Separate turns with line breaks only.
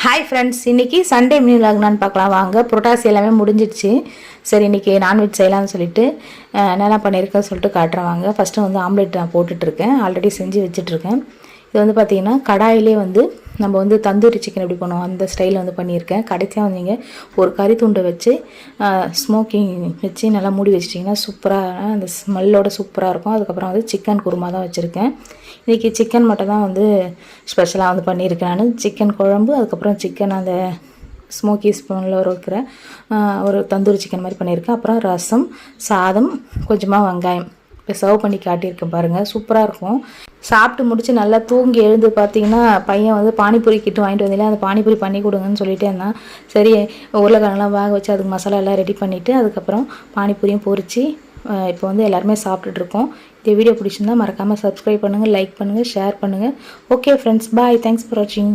Hi friends, இன்றைக்கி Sunday மீன் விலாக்னான்னு பார்க்கலாம் வாங்க. புரோட்டாசி எல்லாமே முடிஞ்சிடுச்சு. சரி, இன்றைக்கி நான்வெஜ் செய்யலாம்னு சொல்லிட்டு என்னென்ன பண்ணியிருக்கேன்னு சொல்லிட்டு காட்டுறேன் வாங்க. ஃபஸ்ட்டு வந்து ஆம்லேட் நான் போட்டுட்ருக்கேன், ஆல்ரெடி செஞ்சு வச்சுட்ருக்கேன். இது வந்து பார்த்திங்கன்னா கடாயிலே வந்து நம்ம வந்து தந்தூரி சிக்கன் எப்படி பண்ணுவோம் அந்த ஸ்டைலில் வந்து பண்ணியிருக்கேன். கடைசியாக வந்து நீங்கள் ஒரு கறி துண்டை வச்சு ஸ்மோக்கிங் வச்சு நல்லா மூடி வச்சிட்டிங்கன்னா சூப்பராக அந்த ஸ்மெல்லோட சூப்பராக இருக்கும். அதுக்கப்புறம் வந்து சிக்கன் குருமா தான் வச்சுருக்கேன். இன்றைக்கி சிக்கன் மட்டும் தான் வந்து ஸ்பெஷலாக வந்து பண்ணியிருக்கேன். நான் சிக்கன் குழம்பு, அதுக்கப்புறம் சிக்கன் அந்த ஸ்மோக்கி ஸ்பூனில் இருக்கிற ஒரு தந்தூரி சிக்கன் மாதிரி பண்ணியிருக்கேன். அப்புறம் ரசம், சாதம், கொஞ்சமாக வெங்காயம் இப்போ சர்வ் பண்ணி காட்டியிருக்கேன் பாருங்கள், சூப்பராக இருக்கும். சாப்பிட்டு முடிச்சு நல்லா தூங்கி எழுந்து பார்த்தீங்கன்னா பையன் வந்து பானிபூரி கிட்டு வாங்கிட்டு வந்தீங்களா, அந்த பானிபூரி பண்ணி கொடுங்கன்னு சொல்லிட்டே இருந்தான். சரி, உருளைக்கிழங்குலாம் வேக வச்சு அதுக்கு மசாலா எல்லாம் ரெடி பண்ணிவிட்டு அதுக்கப்புறம் பானிபூரியும் பொரித்து இப்போ வந்து எல்லாருமே சாப்பிட்டுட்ருக்கோம். இந்த வீடியோ பிடிச்சிருந்தா மறக்காமல் சப்ஸ்கிரைப் பண்ணுங்கள், லைக் பண்ணுங்கள், ஷேர் பண்ணுங்கள். Okay friends, bye. Thanks for வாட்சிங்.